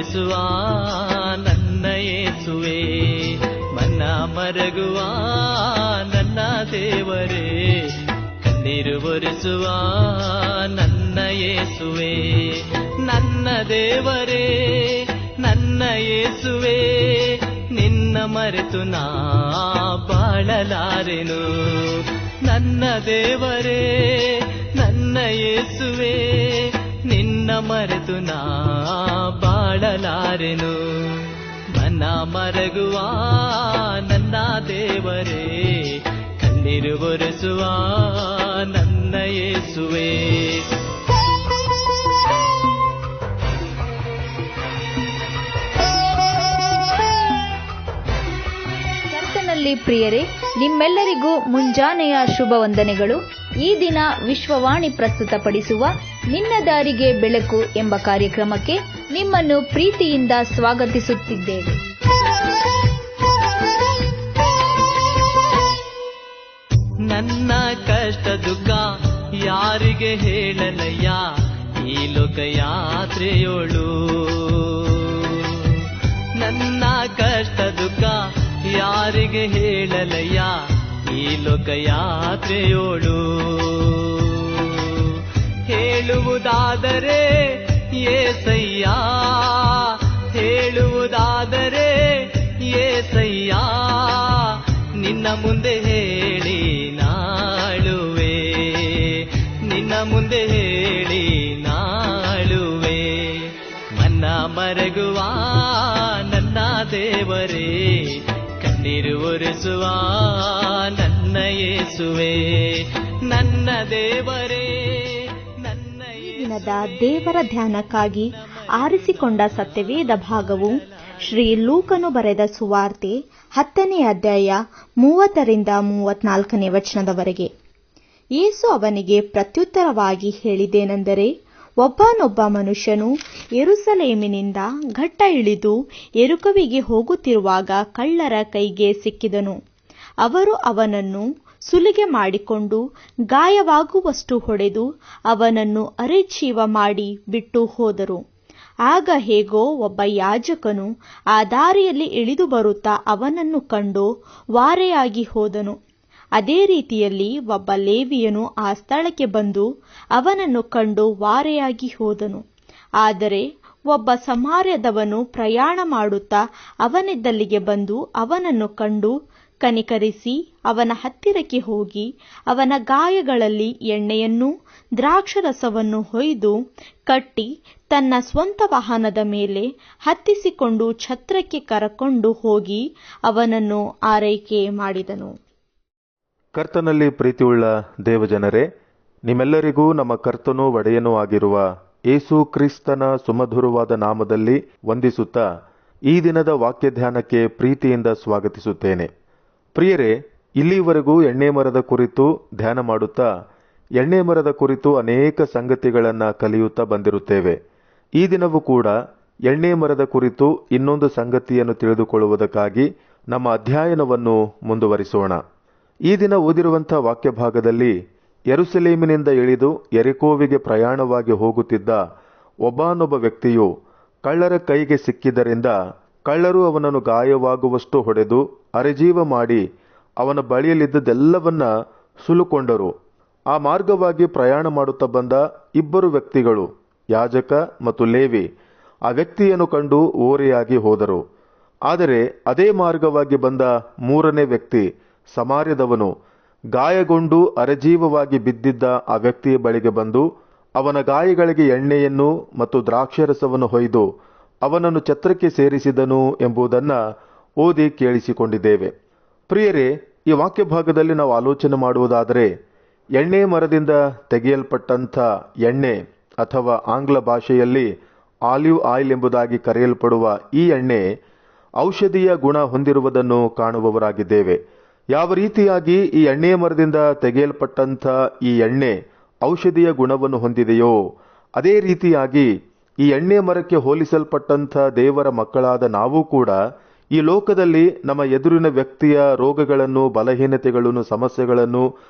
ಒರೆಸುವ ನನ್ನ ಯೇಸುವೆ, ಮನ ಮರಗುವ ನನ್ನ ದೇವರೇ, ಕಣ್ಣೀರು ಒರೆಸುವ ನನ್ನ ಯೇಸುವೆ, ನನ್ನ ದೇವರೇ ನನ್ನ ಯೇಸುವೆ, ನಿನ್ನ ಮರೆತು ನಾ ಬಾಳಲಾರೆನು. ನನ್ನ ದೇವರೇ ನನ್ನ ಯೇಸುವೆ, ನಿನ್ನ ಮರೆತು ನಾ ಬಾಳಲಾರೆನು. ಮನ ಮರಗುವ ನನ್ನ ದೇವರೇ, ಕಣ್ಣೀರು ಒರೆಸುವ ನನ್ನ ಯೇಸುವೆ. ಕರ್ತನಲ್ಲಿ ಪ್ರಿಯರೇ, ನಿಮ್ಮೆಲ್ಲರಿಗೂ ಮುಂಜಾನೆಯ ಶುಭ ವಂದನೆಗಳು. ಈ ದಿನ ವಿಶ್ವವಾಣಿ ಪ್ರಸ್ತುತಪಡಿಸುವ ನಿನ್ನ ದಾರಿಗೆ ಬೆಳಕು ಎಂಬ ಕಾರ್ಯಕ್ರಮಕ್ಕೆ ನಿಮ್ಮನ್ನು ಪ್ರೀತಿಯಿಂದ ಸ್ವಾಗತಿಸುತ್ತಿದ್ದೇವೆ. ನನ್ನ ಕಷ್ಟ ದುಃಖ ಯಾರಿಗೆ ಹೇಳಲಯ್ಯ, ಈ ಲೋಕ ಯಾತ್ರೆಯೋಳು. ನನ್ನ ಕಷ್ಟ ದುಃಖ ಯಾರಿಗೆ ಹೇಳಲಯ್ಯ, ಈ ಲೋಕ ಯಾತ್ರೆಯೋಳು. ಹೇಳುವುದಾದರೆ ಏಸಯ್ಯ, ಹೇಳುವುದಾದರೆ ಏಸಯ್ಯ, ನಿನ್ನ ಮುಂದೆ ಹೇಳಿ ನಾಳುವೆ, ನಿನ್ನ ಮುಂದೆ ಹೇಳಿ ನಾಳುವೆ. ಮನ ಮರಗುವ ನನ್ನ ದೇವರೇ, ಕಣ್ಣೀರು ಒರೆಸುವ ನನ್ನ ಯೇಸುವೆ, ನನ್ನ ದೇವರೇ ನನ್ನ. ಈ ದಿನದ ದೇವರ ಧ್ಯಾನಕ್ಕಾಗಿ ಆರಿಸಿಕೊಂಡ ಸತ್ಯವೇದ ಭಾಗವು ಶ್ರೀ ಲೂಕನು ಬರೆದ ಸುವಾರ್ತೆ 10ನೇ ಅಧ್ಯಾಯ 30ರಿಂದ 34ನೇ ವಚನದವರೆಗೆ. ಯೇಸು ಅವನಿಗೆ ಪ್ರತ್ಯುತ್ತರವಾಗಿ ಹೇಳಿದ್ದೇನೆಂದರೆ, ಒಬ್ಬನೊಬ್ಬ ಮನುಷ್ಯನು ಯೆರೂಸಲೇಮಿನಿಂದ ಘಟ್ಟ ಇಳಿದು ಯೆರಿಕೋವಿಗೆ ಹೋಗುತ್ತಿರುವಾಗ ಕಳ್ಳರ ಕೈಗೆ ಸಿಕ್ಕಿದನು. ಅವರು ಅವನನ್ನು ಸುಲಿಗೆ ಮಾಡಿಕೊಂಡು ಗಾಯವಾಗುವಷ್ಟು ಹೊಡೆದು ಅವನನ್ನು ಅರೆಜೀವ ಮಾಡಿ ಬಿಟ್ಟು ಹೋದರು. ಆಗ ಹೇಗೋ ಒಬ್ಬ ಯಾಜಕನು ಆ ದಾರಿಯಲ್ಲಿ ಇಳಿದು ಬರುತ್ತಾ ಅವನನ್ನು ಕಂಡು ವಾರೆಯಾಗಿ ಹೋದನು. ಅದೇ ರೀತಿಯಲ್ಲಿ ಒಬ್ಬ ಲೇವಿಯನು ಆ ಸ್ಥಳಕ್ಕೆ ಬಂದು ಅವನನ್ನು ಕಂಡು ವಾರೆಯಾಗಿ ಹೋದನು. ಆದರೆ ಒಬ್ಬ ಸಮಾರ್ಯದವನು ಪ್ರಯಾಣ ಮಾಡುತ್ತಾ ಅವನಿದ್ದಲ್ಲಿಗೆ ಬಂದು ಅವನನ್ನು ಕಂಡು ಕನಿಕರಿಸಿ ಅವನ ಹತ್ತಿರಕ್ಕೆ ಹೋಗಿ ಅವನ ಗಾಯಗಳಲ್ಲಿ ಎಣ್ಣೆಯನ್ನೂ ದ್ರಾಕ್ಷರಸವನ್ನು ಹೊಯ್ದು ಕಟ್ಟಿ ತನ್ನ ಸ್ವಂತ ವಾಹನದ ಮೇಲೆ ಹತ್ತಿಸಿಕೊಂಡು ಛತ್ರಕ್ಕೆ ಕರಕೊಂಡು ಹೋಗಿ ಅವನನ್ನು ಆರೈಕೆ ಮಾಡಿದನು. ಕರ್ತನಲ್ಲಿ ಪ್ರೀತಿಯುಳ್ಳ ದೇವಜನರೇ, ನಿಮ್ಮೆಲ್ಲರಿಗೂ ನಮ್ಮ ಕರ್ತನೂ ಒಡೆಯನೂ ಆಗಿರುವ ಯೇಸು ಕ್ರಿಸ್ತನ ಸುಮಧುರವಾದ ನಾಮದಲ್ಲಿ ವಂದಿಸುತ್ತಾ ಈ ದಿನದ ವಾಕ್ಯ ಧ್ಯಾನಕ್ಕೆ ಪ್ರೀತಿಯಿಂದ ಸ್ವಾಗತಿಸುತ್ತೇನೆ. ಪ್ರಿಯರೇ, ಇಲ್ಲಿವರೆಗೂ ಎಣ್ಣೆ ಮರದ ಕುರಿತು ಧ್ಯಾನ ಮಾಡುತ್ತಾ ಎಣ್ಣೆ ಮರದ ಕುರಿತು ಅನೇಕ ಸಂಗತಿಗಳನ್ನು ಕಲಿಯುತ್ತಾ ಬಂದಿರುತ್ತೇವೆ. ಈ ದಿನವೂ ಕೂಡ ಎಣ್ಣೆ ಮರದ ಕುರಿತು ಇನ್ನೊಂದು ಸಂಗತಿಯನ್ನು ತಿಳಿದುಕೊಳ್ಳುವುದಕ್ಕಾಗಿ ನಮ್ಮ ಅಧ್ಯಯನವನ್ನು ಮುಂದುವರಿಸೋಣ. ಈ ದಿನ ಓದಿರುವಂಥ ವಾಕ್ಯ ಭಾಗದಲ್ಲಿ ಯೆರೂಸಲೇಮಿನಿಂದ ಇಳಿದು ಯೆರಿಕೋವಿಗೆ ಪ್ರಯಾಣವಾಗಿ ಹೋಗುತ್ತಿದ್ದ ಒಬ್ಬನೊಬ್ಬ ವ್ಯಕ್ತಿಯು ಕಳ್ಳರ ಕೈಗೆ ಸಿಕ್ಕಿದ್ದರಿಂದ ಕಳ್ಳರು ಅವನನ್ನು ಗಾಯವಾಗುವಷ್ಟು ಹೊಡೆದು ಅರೆಜೀವ ಮಾಡಿ ಅವನ ಬಳಿಯಲ್ಲಿದ್ದದೆಲ್ಲವನ್ನ ಸುಲುಕೊಂಡರು. ಆ ಮಾರ್ಗವಾಗಿ ಪ್ರಯಾಣ ಮಾಡುತ್ತಾ ಬಂದ ಇಬ್ಬರು ವ್ಯಕ್ತಿಗಳು, ಯಾಜಕ ಮತ್ತು ಲೇವಿ, ಆ ವ್ಯಕ್ತಿಯನ್ನು ಕಂಡು ಓರೆಯಾಗಿ ಹೋದರು. ಆದರೆ ಅದೇ ಮಾರ್ಗವಾಗಿ ಬಂದ ಮೂರನೇ ವ್ಯಕ್ತಿ, ಸಮಾರ್ಯದವನು, ಗಾಯಗೊಂಡು ಅರೆಜೀವವಾಗಿ ಬಿದ್ದಿದ್ದ ಆ ವ್ಯಕ್ತಿಯ ಬಳಿಗೆ ಬಂದು ಅವನ ಗಾಯಗಳಿಗೆ ಎಣ್ಣೆಯನ್ನು ಮತ್ತು ದ್ರಾಕ್ಷರಸವನ್ನು ಹೊಯ್ದು ಅವನನ್ನು ಛತ್ರಕ್ಕೆ ಸೇರಿಸಿದನು ಎಂಬುದನ್ನು ಓದಿ ಕೇಳಿಸಿಕೊಂಡಿದ್ದೇವೆ. ಪ್ರಿಯರೇ, ಈ ವಾಕ್ಯ ಭಾಗದಲ್ಲಿ ನಾವು ಆಲೋಚನೆ ಮಾಡುವುದಾದರೆ ಎಣ್ಣೆ ಮರದಿಂದ ತೆಗೆಯಲ್ಪಟ್ಟಂಥ ಎಣ್ಣೆ ಅಥವಾ ಆಂಗ್ಲ ಭಾಷೆಯಲ್ಲಿ ಆಲಿವ್ ಆಯಿಲ್ ಎಂಬುದಾಗಿ ಕರೆಯಲ್ಪಡುವ ಈ ಎಣ್ಣೆ ಔಷಧೀಯ ಗುಣ ಹೊಂದಿರುವುದನ್ನು ಕಾಣುವವರಾಗಿದ್ದೇವೆ. ಯಾವ ರೀತಿಯಾಗಿ ಈ ಎಣ್ಣೆ ಮರದಿಂದ ತೆಗೆಯಲ್ಪಟ್ಟಂಥ ಈ ಎಣ್ಣೆ ಔಷಧೀಯ ಗುಣವನ್ನು ಹೊಂದಿದೆಯೋ ಅದೇ ರೀತಿಯಾಗಿ ಈ ಎಣ್ಣೆ ಮರಕ್ಕೆ ಹೋಲಿಸಲ್ಪಟ್ಟಂಥ ದೇವರ ಮಕ್ಕಳಾದ ನಾವು ಕೂಡ ಈ ಲೋಕದಲ್ಲಿ ನಮ್ಮ ಎದುರಿನ ವ್ಯಕ್ತಿಯ ರೋಗಗಳನ್ನು, ಬಲಹೀನತೆಗಳನ್ನು, ಸಮಸ್ಯೆಗಳನ್ನು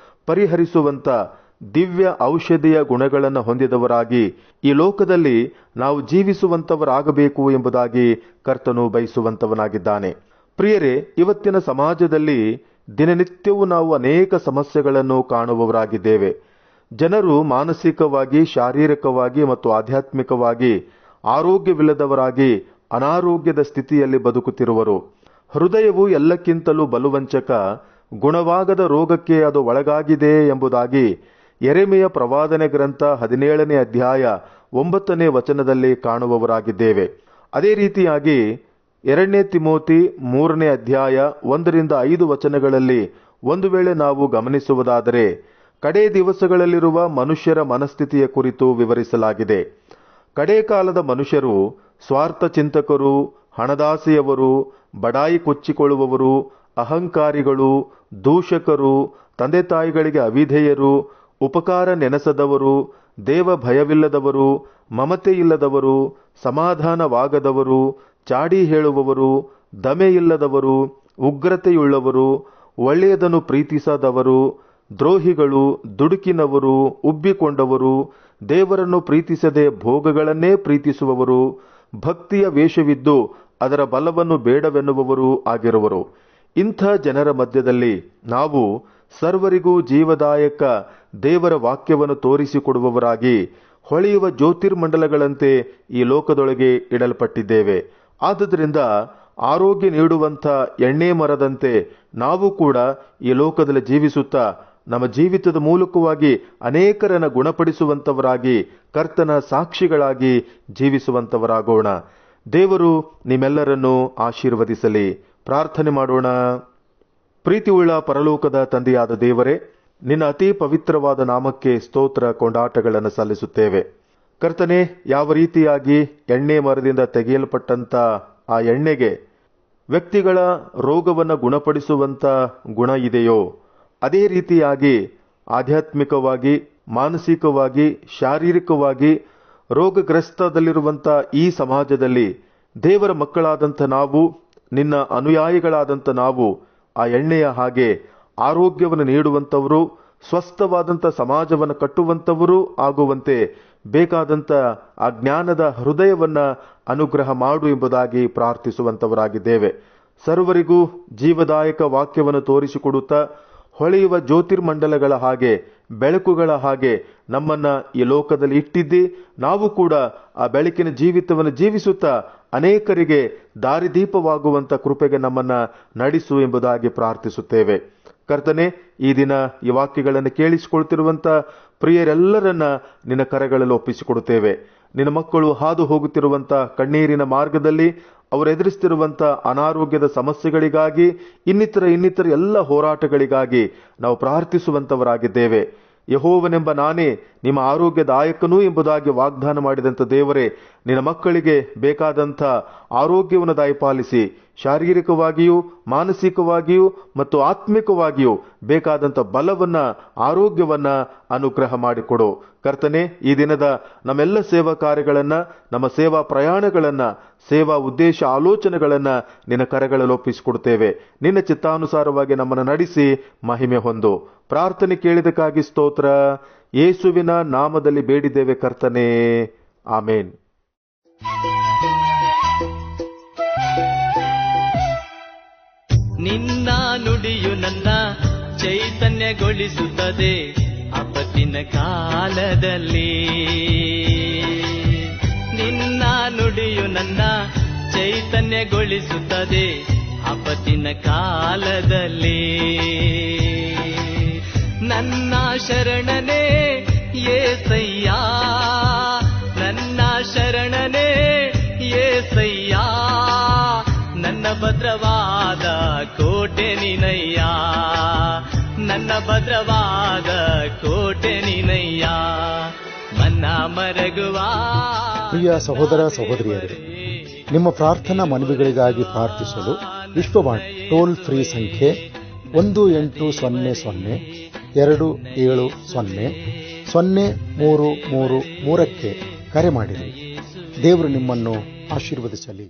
ಪರಿಹರಿಸುವಂಥ ದಿವ್ಯ ಔಷಧಿಯ ಗುಣಗಳನ್ನು ಹೊಂದಿದವರಾಗಿ ಈ ಲೋಕದಲ್ಲಿ ನಾವು ಜೀವಿಸುವಂತವರಾಗಬೇಕು ಎಂಬುದಾಗಿ ಕರ್ತನು ಬಯಸುವಂತವನಾಗಿದ್ದಾನೆ. ಪ್ರಿಯರೇ, ಇವತ್ತಿನ ಸಮಾಜದಲ್ಲಿ ದಿನನಿತ್ಯವೂ ನಾವು ಅನೇಕ ಸಮಸ್ಯೆಗಳನ್ನು ಕಾಣುವವರಾಗಿದ್ದೇವೆ. ಜನರು ಮಾನಸಿಕವಾಗಿ, ಶಾರೀರಿಕವಾಗಿ ಮತ್ತು ಆಧ್ಯಾತ್ಮಿಕವಾಗಿ ಆರೋಗ್ಯವಿಲ್ಲದವರಾಗಿ ಅನಾರೋಗ್ಯದ ಸ್ಥಿತಿಯಲ್ಲಿ ಬದುಕುತ್ತಿರುವರು. ಹೃದಯವು ಎಲ್ಲಕ್ಕಿಂತಲೂ ಬಲುವಂಚಕ, ಗುಣವಾಗದ ರೋಗಕ್ಕೆ ಅದು ಒಳಗಾಗಿದೆ ಎಂಬುದಾಗಿ ಯೆರೆಮೀಯ ಪ್ರವಾದನೆ ಗ್ರಂಥ 17ನೇ ಅಧ್ಯಾಯ 9ನೇ ವಚನದಲ್ಲಿ ಕಾಣುವವರಾಗಿದ್ದೇವೆ. ಅದೇ ರೀತಿಯಾಗಿ 2 ತಿಮೋತಿ 3ನೇ ಅಧ್ಯಾಯ 1-5 ವಚನಗಳಲ್ಲಿ ಒಂದು ವೇಳೆ ನಾವು ಗಮನಿಸುವುದಾದರೆ ಕಡೇ ದಿವಸಗಳಲ್ಲಿರುವ ಮನುಷ್ಯರ ಮನಸ್ಥಿತಿಯ ಕುರಿತು ವಿವರಿಸಲಾಗಿದೆ. ಕಡೇ ಕಾಲದ ಮನುಷ್ಯರು ಸ್ವಾರ್ಥ ಚಿಂತಕರು, ಹಣದಾಸೆಯವರು, ಬಡಾಯಿ ಕೊಚ್ಚಿಕೊಳ್ಳುವವರು, ಅಹಂಕಾರಿಗಳು, ದೂಷಕರು, ತಂದೆ ತಾಯಿಗಳಿಗೆ ಅವಿಧೇಯರು, ಉಪಕಾರ ನೆನೆಸದವರು, ದೇವ ಭಯವಿಲ್ಲದವರು, ಮಮತೆಯಿಲ್ಲದವರು, ಸಮಾಧಾನವಾಗದವರು, ಚಾಡಿ ಹೇಳುವವರು, ದಮೆಯಿಲ್ಲದವರು, ಉಗ್ರತೆಯುಳ್ಳವರು, ಒಳ್ಳೆಯದನ್ನು ಪ್ರೀತಿಸದವರು, ದ್ರೋಹಿಗಳು, ದುಡುಕಿನವರು, ಉಬ್ಬಿಕೊಂಡವರು, ದೇವರನ್ನು ಪ್ರೀತಿಸದೆ ಭೋಗಗಳನ್ನೇ ಪ್ರೀತಿಸುವವರು, ಭಕ್ತಿಯ ವೇಷವಿದ್ದು ಅದರ ಬಲವನ್ನು ಬೇಡವೆನ್ನುವವರು ಆಗಿರುವರು. ಇಂಥ ಜನರ ಮಧ್ಯದಲ್ಲಿ ನಾವು ಸರ್ವರಿಗೂ ಜೀವದಾಯಕ ದೇವರ ವಾಕ್ಯವನ್ನು ತೋರಿಸಿಕೊಡುವವರಾಗಿ ಹೊಳೆಯುವ ಜ್ಯೋತಿರ್ಮಂಡಲಗಳಂತೆ ಈ ಲೋಕದೊಳಗೆ ಇಡಲ್ಪಟ್ಟಿದ್ದೇವೆ. ಆದುದರಿಂದ ಆರೋಗ್ಯ ನೀಡುವಂಥ ಎಣ್ಣೆ ಮರದಂತೆ ನಾವು ಕೂಡ ಈ ಲೋಕದಲ್ಲಿ ಜೀವಿಸುತ್ತಾ ನಮ್ಮ ಜೀವಿತದ ಮೂಲಕವಾಗಿ ಅನೇಕರನ್ನು ಗುಣಪಡಿಸುವಂತವರಾಗಿ, ಕರ್ತನ ಸಾಕ್ಷಿಗಳಾಗಿ ಜೀವಿಸುವಂತವರಾಗೋಣ. ದೇವರು ನಿಮ್ಮೆಲ್ಲರನ್ನೂ ಆಶೀರ್ವದಿಸಲಿ. ಪ್ರಾರ್ಥನೆ ಮಾಡೋಣ. ಪ್ರೀತಿಯುಳ್ಳ ಪರಲೋಕದ ತಂದೆಯಾದ ದೇವರೇ, ನಿನ್ನ ಅತಿ ಪವಿತ್ರವಾದ ನಾಮಕ್ಕೆ ಸ್ತೋತ್ರ ಕೊಂಡಾಟಗಳನ್ನು ಸಲ್ಲಿಸುತ್ತೇವೆ. ಕರ್ತನೆ, ಯಾವ ರೀತಿಯಾಗಿ ಎಣ್ಣೆ ಮರದಿಂದ ತೆಗೆಯಲ್ಪಟ್ಟಂತ ಆ ಎಣ್ಣೆಗೆ ವ್ಯಕ್ತಿಗಳ ರೋಗವನ್ನು ಗುಣಪಡಿಸುವಂತ ಗುಣ ಇದೆಯೋ, ಅದೇ ರೀತಿಯಾಗಿ ಆಧ್ಯಾತ್ಮಿಕವಾಗಿ, ಮಾನಸಿಕವಾಗಿ, ಶಾರೀರಿಕವಾಗಿ ರೋಗಗ್ರಸ್ತದಲ್ಲಿರುವಂಥ ಈ ಸಮಾಜದಲ್ಲಿ ದೇವರ ಮಕ್ಕಳಾದಂಥ ನಾವು, ನಿನ್ನ ಅನುಯಾಯಿಗಳಾದಂಥ ನಾವು ಆ ಎಣ್ಣೆಯ ಹಾಗೆ ಆರೋಗ್ಯವನ್ನು ನೀಡುವಂಥವರು, ಸ್ವಸ್ಥವಾದಂಥ ಸಮಾಜವನ್ನು ಕಟ್ಟುವಂಥವರು ಆಗುವಂತೆ ಬೇಕಾದಂಥ ಆ ಜ್ಞಾನದ ಹೃದಯವನ್ನು ಅನುಗ್ರಹ ಮಾಡು ಎಂಬುದಾಗಿ ಪ್ರಾರ್ಥಿಸುವಂಥವರಾಗಿದ್ದೇವೆ. ಸರ್ವರಿಗೂ ಜೀವದಾಯಕ ವಾಕ್ಯವನ್ನು ತೋರಿಸಿಕೊಡುತ್ತಾ ಹೊಳೆಯುವ ಜ್ಯೋತಿರ್ಮಂಡಲಗಳ ಹಾಗೆ, ಬೆಳಕುಗಳ ಹಾಗೆ ನಮ್ಮನ್ನ ಈ ಲೋಕದಲ್ಲಿ ಇಟ್ಟಿದ್ದಿ. ನಾವು ಕೂಡ ಆ ಬೆಳಕಿನ ಜೀವಿತವನ್ನು ಜೀವಿಸುತ್ತಾ ಅನೇಕರಿಗೆ ದಾರಿದೀಪವಾಗುವಂತ ಕೃಪೆಗೆ ನಮ್ಮನ್ನ ನಡೆಸು ಎಂಬುದಾಗಿ ಪ್ರಾರ್ಥಿಸುತ್ತೇವೆ. ಕರ್ತನೆ, ಈ ದಿನ ಈ ವಾಕ್ಯಗಳನ್ನು ಕೇಳಿಸಿಕೊಳ್ತಿರುವಂತ ಪ್ರಿಯರೆಲ್ಲರನ್ನ ನಿನ್ನ ಕರಗಳಲ್ಲಿ ಒಪ್ಪಿಸಿಕೊಡುತ್ತೇವೆ. ನಿನ್ನ ಮಕ್ಕಳು ಹಾದು ಹೋಗುತ್ತಿರುವಂತ ಕಣ್ಣೀರಿನ ಮಾರ್ಗದಲ್ಲಿ ಅವರು ಎದುರಿಸುತ್ತಿರುವಂತ ಅನಾರೋಗ್ಯದ ಸಮಸ್ಯೆಗಳಿಗಾಗಿ, ಇನ್ನಿತರ ಎಲ್ಲ ಹೋರಾಟಗಳಿಗಾಗಿ ನಾವು ಪ್ರಾರ್ಥಿಸುವಂತವರಾಗಿದ್ದೇವೆ. ಯೆಹೋವನೆಂಬ ನಾನೇ ನಿಮ್ಮ ಆರೋಗ್ಯದಾಯಕನೂ ಎಂಬುದಾಗಿ ವಾಗ್ದಾನ ಮಾಡಿದಂಥ ದೇವರೇ, ನಿನ್ನ ಮಕ್ಕಳಿಗೆ ಬೇಕಾದಂಥ ಆರೋಗ್ಯವನ್ನು ದಯಪಾಲಿಸಿ, ಶಾರೀರಿಕವಾಗಿಯೂ, ಮಾನಸಿಕವಾಗಿಯೂ ಮತ್ತು ಆತ್ಮಿಕವಾಗಿಯೂ ಬೇಕಾದಂಥ ಬಲವನ್ನ, ಆರೋಗ್ಯವನ್ನ ಅನುಗ್ರಹ ಮಾಡಿಕೊಡು. ಕರ್ತನೆ, ಈ ದಿನದ ನಮ್ಮೆಲ್ಲ ಸೇವಾ ಕಾರ್ಯಗಳನ್ನ, ನಮ್ಮ ಸೇವಾ ಪ್ರಯಾಣಗಳನ್ನ, ಸೇವಾ ಉದ್ದೇಶ ಆಲೋಚನೆಗಳನ್ನ ನಿನ್ನ ಕರಗಳಲ್ಲಿ ಒಪ್ಪಿಸಿಕೊಡುತ್ತೇವೆ. ನಿನ್ನ ಚಿತ್ತಾನುಸಾರವಾಗಿ ನಮ್ಮನ್ನು ನಡೆಸಿ ಮಹಿಮೆ ಹೊಂದು. ಪ್ರಾರ್ಥನೆ ಕೇಳಿದಕ್ಕಾಗಿ ಸ್ತೋತ್ರ. ಯೇಸುವಿನ ನಾಮದಲ್ಲಿ ಬೇಡಿದ್ದೇವೆ ಕರ್ತನೆ, ಆಮೇನ್. ನಿನ್ನ ನುಡಿಯು ನನ್ನ ಚೈತನ್ಯಗೊಳಿಸುತ್ತದೆ ಆಪತ್ತಿನ ಕಾಲದಲ್ಲಿ. ನಿನ್ನ ನುಡಿಯು ನನ್ನ ಚೈತನ್ಯಗೊಳಿಸುತ್ತದೆ ಆಪತ್ತಿನ ಕಾಲದಲ್ಲಿ. ನನ್ನ ಶರಣನೇ ಯೇಸಯ್ಯ, ನನ್ನ ಶರಣನೇ ಯೇಸಯ್ಯ, ನನ್ನ ಭದ್ರವಾದ ಕೋಟೆ ನಿನಯ್ಯ, ನನ್ನ ಭದ್ರವಾದ ಕೋಟೆ ನಿನಯ್ಯ, ಮನ್ನ ಮರಗುವ. ಪ್ರಿಯ ಸಹೋದರ ಸಹೋದರಿಯರೇ, ನಿಮ್ಮ ಪ್ರಾರ್ಥನಾ ಮನವಿಗಳಿಗಾಗಿ ಪ್ರಾರ್ಥಿಸಲು ವಿಶ್ವವಾಣಿ ಟೋಲ್ ಫ್ರೀ ಸಂಖ್ಯೆ 1800-270-0333 ಕರೆ ಮಾಡಿರಿ. ದೇವರು ನಿಮ್ಮನ್ನು ಆಶೀರ್ವದಿಸಲಿ.